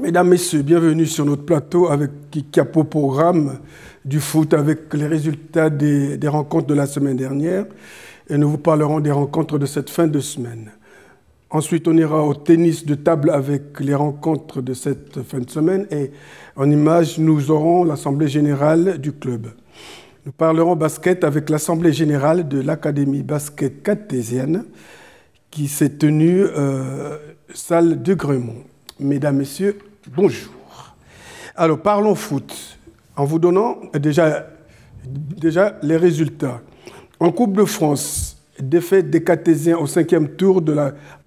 Mesdames, Messieurs, bienvenue sur notre plateau qui a pour programme du foot avec les résultats des rencontres de la semaine dernière. Et nous vous parlerons des rencontres de cette fin de semaine. Ensuite, on ira au tennis de table avec les rencontres de cette fin de semaine. Et en image, nous aurons l'Assemblée générale du club. Nous parlerons basket avec l'Assemblée générale de l'Académie basket cartésienne qui s'est tenue salle de Gremont. Mesdames, Messieurs, bonjour. Alors, parlons foot, en vous donnant déjà les résultats. En Coupe de France, défaite des Cartésiens au 5e tour de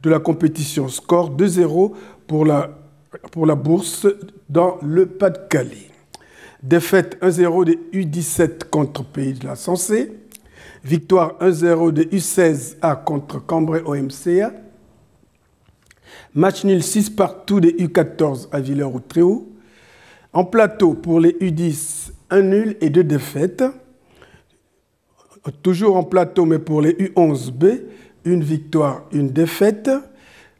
la compétition. Score 2-0 pour la Bourse dans le Pas-de-Calais. Défaite 1-0 des U17 contre Pays de la Sensée. Victoire 1-0 des U16A contre Cambrai OMCA. Match nul 6 partout des U14 à Villers-Outréau. En plateau pour les U10, 1 nul et 2 défaites. Toujours en plateau, mais pour les U11B, 1 victoire, 1 défaite.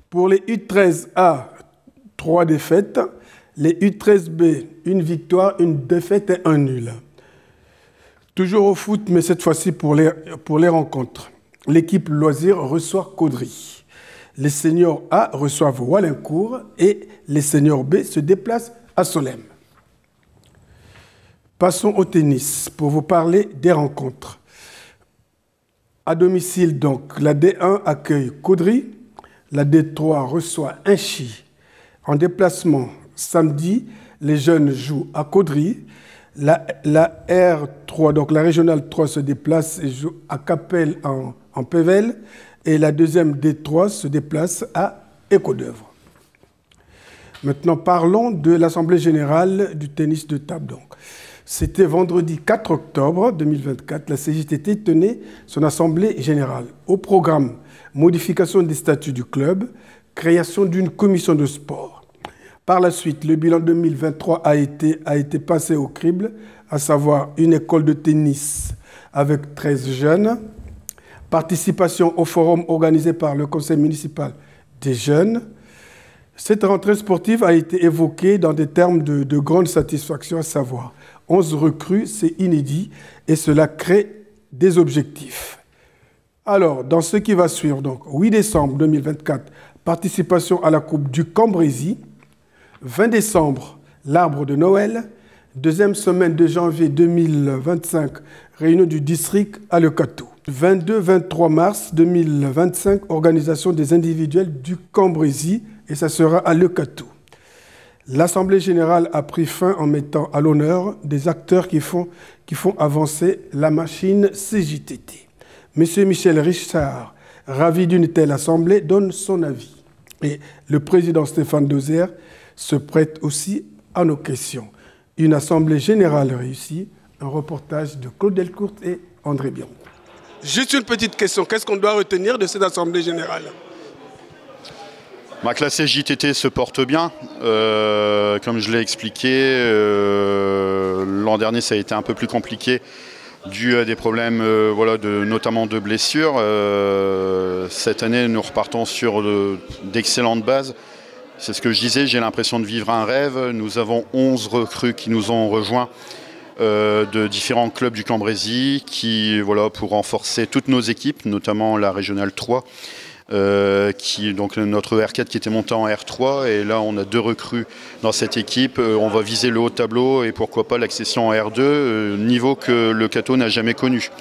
Pour les U13A, 3 défaites. Les U13B, 1 victoire, 1 défaite et 1 nul. Toujours au foot, mais cette fois-ci pour les rencontres. L'équipe Loisirs reçoit Caudry. Les seniors A reçoivent Wallincourt et les seniors B se déplacent à Solesmes. Passons au tennis pour vous parler des rencontres. À domicile, donc, la D1 accueille Caudry, la D3 reçoit Inchy. En déplacement, samedi, les jeunes jouent à Caudry. La R3, donc la régionale 3, se déplace et joue à Capelle en Pével. Et la deuxième D3 se déplace à Écaudœuvre. Maintenant, parlons de l'Assemblée générale du tennis de table. Donc, c'était vendredi 4 octobre 2024. La CJTT tenait son Assemblée générale. Au programme, modification des statuts du club, création d'une commission de sport. Par la suite, le bilan 2023 a été passé au crible, à savoir une école de tennis avec 13 jeunes, participation au forum organisé par le conseil municipal des jeunes. Cette rentrée sportive a été évoquée dans des termes de grande satisfaction, à savoir 11 recrues, c'est inédit, et cela crée des objectifs. Alors, dans ce qui va suivre, donc 8 décembre 2024, participation à la Coupe du Cambrésis. 20 décembre, l'arbre de Noël. Deuxième semaine de janvier 2025, réunion du district à Le Cateau. 22-23 mars 2025, organisation des individuels du Cambrésis, et ça sera à Le Cateau. L'Assemblée générale a pris fin en mettant à l'honneur des acteurs qui font avancer la machine CJTT. Monsieur Michel Richard, ravi d'une telle assemblée, donne son avis. Et le président Stéphane Dozer se prête aussi à nos questions. Une assemblée générale réussie, un reportage de Claude Delcourt et André Biron. Juste une petite question, qu'est-ce qu'on doit retenir de cette assemblée générale ? La CJTT se porte bien, comme je l'ai expliqué, l'an dernier ça a été un peu plus compliqué dû à des problèmes notamment de blessures. Cette année nous repartons sur d'excellentes bases. C'est ce que je disais, j'ai l'impression de vivre un rêve. Nous avons 11 recrues qui nous ont rejoints de différents clubs du Cambrésis pour renforcer toutes nos équipes, notamment la régionale 3. Donc notre R4 qui était monté en R3 et là on a 2 recrues dans cette équipe. On va viser le haut de tableau et pourquoi pas l'accession en R2, niveau que le Cateau n'a jamais connu.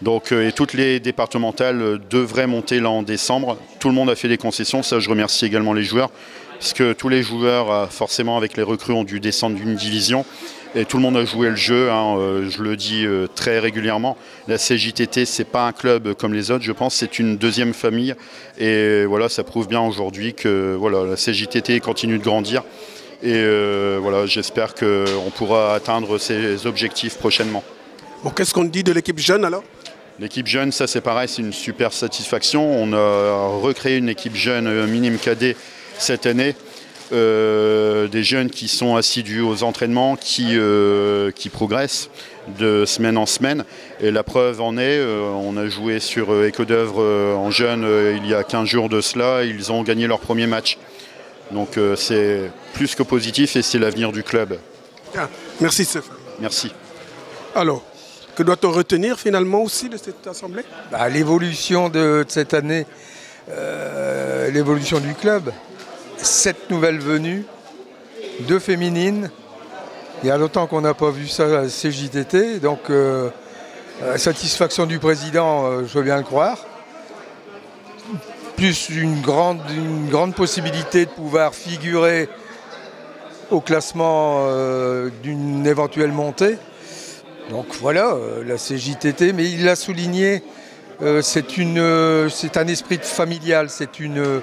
Donc, et toutes les départementales devraient monter là en décembre. Tout le monde a fait des concessions, ça je remercie également les joueurs, parce que tous les joueurs forcément avec les recrues ont dû descendre d'une division. Et tout le monde a joué le jeu, je le dis très régulièrement. La CJTT, ce n'est pas un club comme les autres, je pense c'est une deuxième famille. Et voilà, ça prouve bien aujourd'hui que la CJTT continue de grandir. Et j'espère qu'on pourra atteindre ses objectifs prochainement. Bon, qu'est-ce qu'on dit de l'équipe jeune alors ? L'équipe jeune, ça c'est pareil, c'est une super satisfaction. On a recréé une équipe jeune minime cadet cette année. Des jeunes qui sont assidus aux entraînements, qui progressent de semaine en semaine. Et la preuve en est, on a joué sur Écaudœuvre en jeune il y a 15 jours de cela, ils ont gagné leur premier match. Donc c'est plus que positif et c'est l'avenir du club. Bien. Merci Stéphane. Merci. Alors, que doit-on retenir finalement aussi de cette assemblée? L'évolution de cette année, l'évolution du club, 7 nouvelles venues, 2 féminines. Il y a longtemps qu'on n'a pas vu ça à la CJTT, donc satisfaction du président, je veux bien le croire. Plus une grande possibilité de pouvoir figurer au classement d'une éventuelle montée. Donc voilà, la CJTT, mais il l'a souligné, c'est un esprit familial, c'est un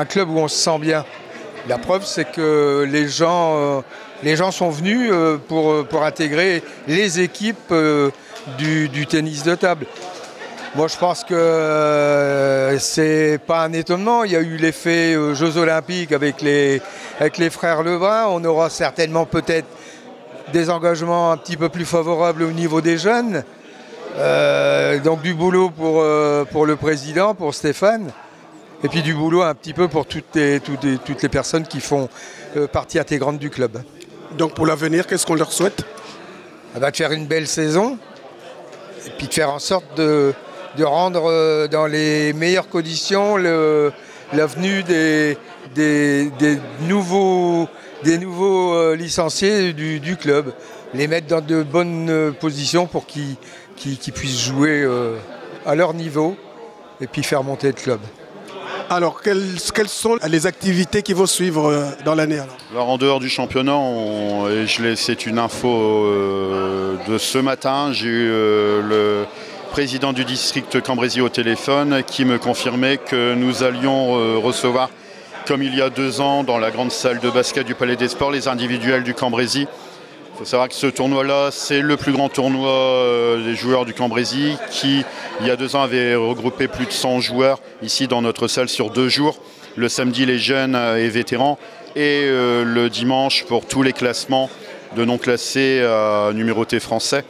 club où on se sent bien. La preuve, c'est que les gens sont venus pour intégrer les équipes du tennis de table. Moi, je pense que c'est pas un étonnement. Il y a eu l'effet Jeux Olympiques avec les frères Lebrun. On aura certainement peut-être des engagements un petit peu plus favorables au niveau des jeunes. Donc du boulot pour le président, pour Stéphane. Et puis du boulot un petit peu pour toutes les personnes qui font partie intégrante du club. Donc pour l'avenir, qu'est-ce qu'on leur souhaite? De faire une belle saison et puis de faire en sorte de rendre dans les meilleures conditions l'avenue des nouveaux licenciés du club. Les mettre dans de bonnes positions pour qu'ils puissent jouer à leur niveau et puis faire monter le club. Alors, quelles sont les activités qui vont suivre dans l'année? Alors, en dehors du championnat, c'est une info de ce matin. J'ai eu le président du district Cambrésis au téléphone qui me confirmait que nous allions recevoir, comme il y a 2 ans, dans la grande salle de basket du Palais des Sports, les individuels du Cambrésis. Il faut savoir que ce tournoi-là, c'est le plus grand tournoi des joueurs du Cambrésis qui, il y a 2 ans, avait regroupé plus de 100 joueurs ici dans notre salle sur 2 jours. Le samedi, les jeunes et vétérans. Et le dimanche, pour tous les classements de non classés à numérotés français.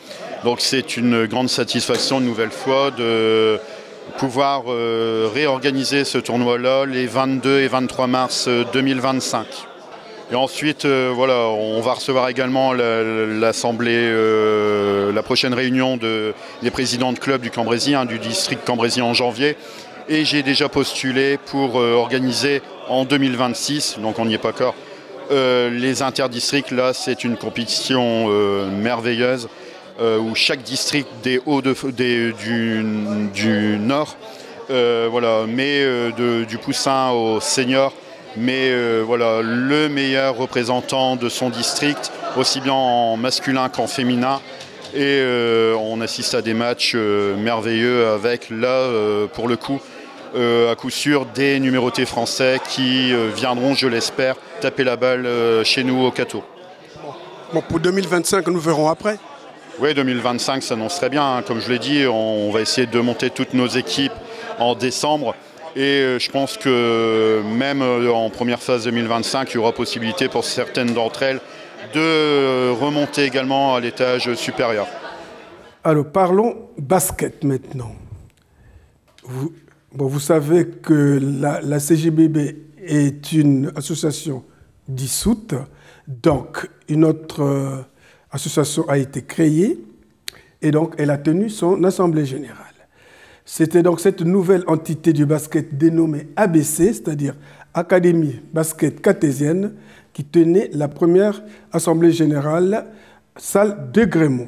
Donc c'est une grande satisfaction, une nouvelle fois, de pouvoir réorganiser ce tournoi-là les 22 et 23 mars 2025. Et ensuite, voilà, on va recevoir également l'assemblée, la prochaine réunion des présidents de clubs du Cambrésis, du district Cambrésis en janvier. Et j'ai déjà postulé pour organiser en 2026, donc on n'y est pas encore, les interdistricts. Là, c'est une compétition merveilleuse où chaque district des du Nord, voilà, met du poussin au senior, mais voilà, le meilleur représentant de son district, aussi bien en masculin qu'en féminin. Et on assiste à des matchs merveilleux avec, là, pour le coup, à coup sûr, des numérotés français qui viendront, je l'espère, taper la balle chez nous au Cateau. Bon, pour 2025, nous verrons après. Oui, 2025 s'annonce très bien. Comme je l'ai dit, on va essayer de monter toutes nos équipes en décembre. Et je pense que même en première phase 2025, il y aura possibilité pour certaines d'entre elles de remonter également à l'étage supérieur. Alors parlons basket maintenant. Vous savez que la CGBB est une association dissoute, donc une autre association a été créée et donc elle a tenu son assemblée générale. C'était donc cette nouvelle entité du basket dénommée ABC, c'est-à-dire Académie Basket Cartésienne, qui tenait la première assemblée générale, salle de Grémont.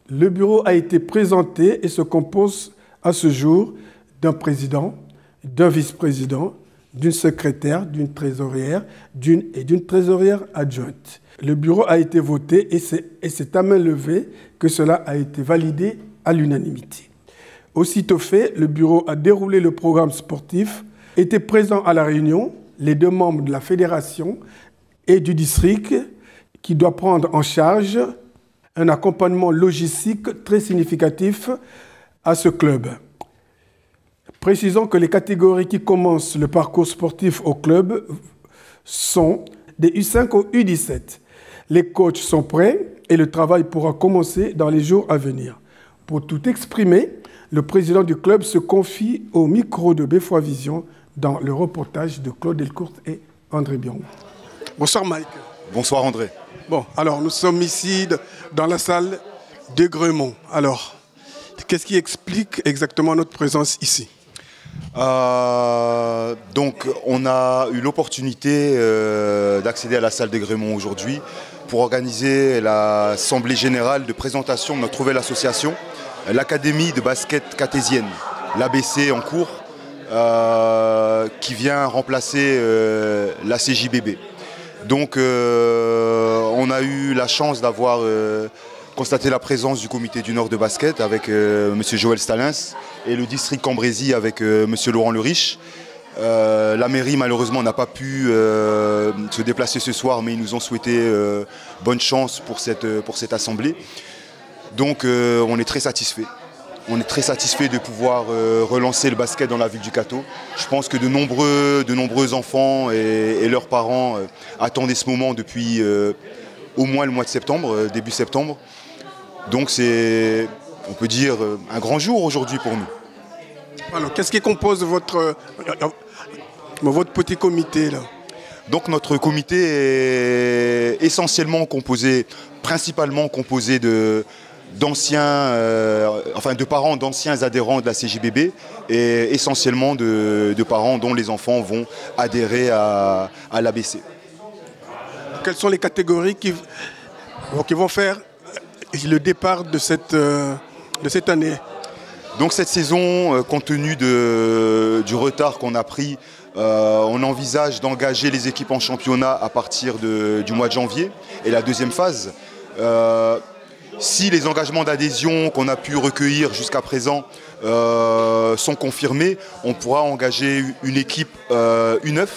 Le bureau a été présenté et se compose à ce jour d'un président, d'un vice-président, d'une secrétaire, d'une trésorière et d'une trésorière adjointe. Le bureau a été voté et c'est à main levée que cela a été validé à l'unanimité. Aussitôt fait, le bureau a déroulé le programme sportif, était présent à la réunion, les 2 membres de la fédération et du district qui doit prendre en charge un accompagnement logistique très significatif à ce club. Précisons que les catégories qui commencent le parcours sportif au club sont des U5 au U17. Les coachs sont prêts et le travail pourra commencer dans les jours à venir. Pour tout exprimer, le président du club se confie au micro de Befroy Vision dans le reportage de Claude Delcourt et André Biron. Bonsoir Mike. Bonsoir André. Bon, alors nous sommes ici dans la salle de Gremont. Alors, qu'est-ce qui explique exactement notre présence ici? Donc on a eu l'opportunité d'accéder à la salle de Gremont aujourd'hui pour organiser l'assemblée générale de présentation de notre nouvelle association, l'Académie de basket cartésienne, l'ABC en cours, qui vient remplacer la CJBB. Donc on a eu la chance d'avoir constaté la présence du comité du Nord de basket avec M. Joël Stalins et le district Cambrésis avec M. Laurent Leriche. La mairie malheureusement n'a pas pu se déplacer ce soir, mais ils nous ont souhaité bonne chance pour cette assemblée. Donc on est très satisfait. On est très satisfait de pouvoir relancer le basket dans la ville du Cateau. Je pense que de nombreux enfants et leurs parents attendaient ce moment depuis au moins le mois de septembre, début septembre. Donc c'est, on peut dire, un grand jour aujourd'hui pour nous. Alors, qu'est-ce qui compose votre petit comité là? Donc notre comité est essentiellement principalement composé de parents d'anciens adhérents de la CJBB et essentiellement de parents dont les enfants vont adhérer à l'ABC. Quelles sont les catégories qui vont faire le départ de cette année? Donc cette saison, compte tenu du retard qu'on a pris, on envisage d'engager les équipes en championnat à partir du mois de janvier. Et la deuxième phase, si les engagements d'adhésion qu'on a pu recueillir jusqu'à présent sont confirmés, on pourra engager une équipe U9,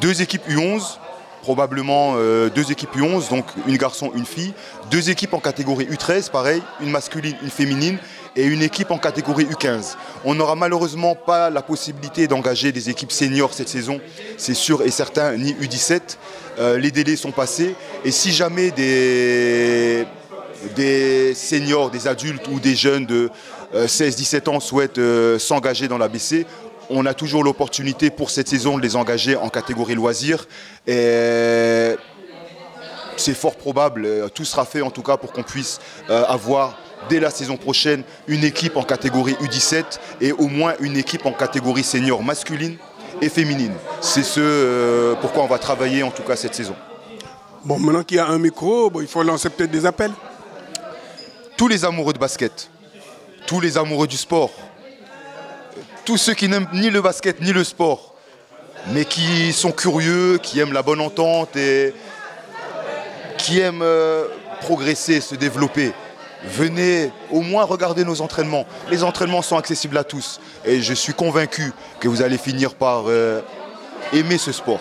2 équipes U11, probablement 2 équipes U11, donc une garçon, une fille, 2 équipes en catégorie U13, pareil, une masculine, une féminine, et une équipe en catégorie U15. On n'aura malheureusement pas la possibilité d'engager des équipes seniors cette saison, c'est sûr et certain, ni U17. Les délais sont passés, et si jamais des seniors, des adultes ou des jeunes de 16-17 ans souhaitent s'engager dans l'ABC, on a toujours l'opportunité pour cette saison de les engager en catégorie loisirs. Et c'est fort probable, tout sera fait en tout cas pour qu'on puisse avoir dès la saison prochaine une équipe en catégorie U17 et au moins une équipe en catégorie senior masculine et féminine. C'est ce pourquoi on va travailler en tout cas cette saison. Bon, maintenant qu'il y a un micro, il faut lancer peut-être des appels. Tous les amoureux de basket, tous les amoureux du sport, tous ceux qui n'aiment ni le basket ni le sport, mais qui sont curieux, qui aiment la bonne entente et qui aiment progresser, se développer, venez au moins regarder nos entraînements. Les entraînements sont accessibles à tous et je suis convaincu que vous allez finir par aimer ce sport.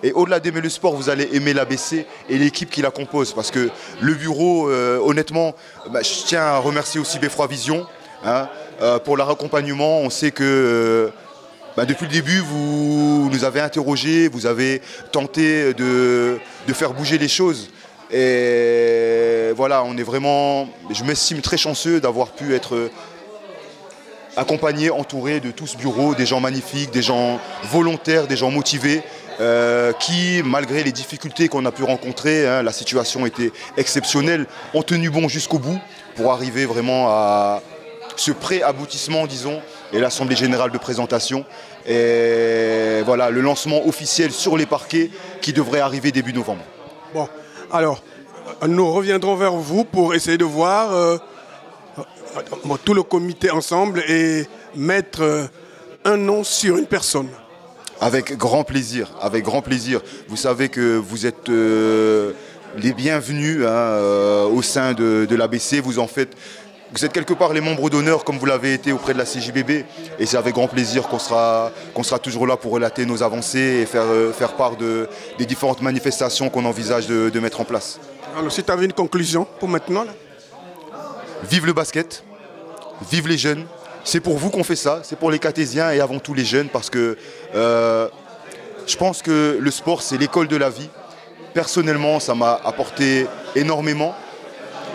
Et au-delà d'aimer le sport, vous allez aimer l'ABC et l'équipe qui la compose. Parce que le bureau, honnêtement, je tiens à remercier aussi Beffroi Vision pour leur accompagnement. On sait que depuis le début, vous nous avez interrogés, vous avez tenté de faire bouger les choses. Et voilà, je m'estime très chanceux d'avoir pu être accompagné, entouré de tout ce bureau, des gens magnifiques, des gens volontaires, des gens motivés. Qui, malgré les difficultés qu'on a pu rencontrer, la situation était exceptionnelle, ont tenu bon jusqu'au bout pour arriver vraiment à ce pré-aboutissement, disons, et l'Assemblée Générale de présentation. Et voilà, le lancement officiel sur les parquets qui devrait arriver début novembre. Bon, alors, nous reviendrons vers vous pour essayer de voir tout le comité ensemble et mettre un nom sur une personne. Avec grand plaisir, avec grand plaisir. Vous savez que vous êtes les bienvenus au sein de l'ABC. Vous êtes quelque part les membres d'honneur comme vous l'avez été auprès de la CJBB. Et c'est avec grand plaisir qu'on sera toujours là pour relater nos avancées et faire part des différentes manifestations qu'on envisage de mettre en place. Alors si tu avais une conclusion pour maintenant là. Vive le basket, vive les jeunes. C'est pour vous qu'on fait ça, c'est pour les Cartésiens et avant tout les jeunes parce que je pense que le sport c'est l'école de la vie. Personnellement, ça m'a apporté énormément.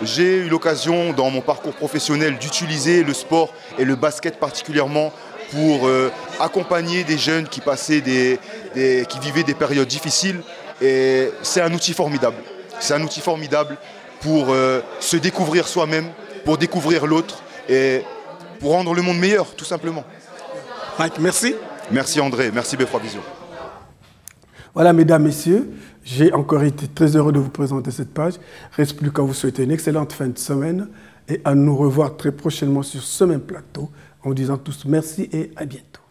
J'ai eu l'occasion dans mon parcours professionnel d'utiliser le sport et le basket particulièrement pour accompagner des jeunes qui passaient qui vivaient des périodes difficiles. Et c'est un outil formidable. C'est un outil formidable pour se découvrir soi-même, pour découvrir l'autre et pour rendre le monde meilleur, tout simplement. Mike, merci. Merci André, merci Beffroi Vision. Voilà, mesdames, messieurs, j'ai encore été très heureux de vous présenter cette page. Reste plus qu'à vous souhaiter une excellente fin de semaine et à nous revoir très prochainement sur ce même plateau en vous disant tous merci et à bientôt.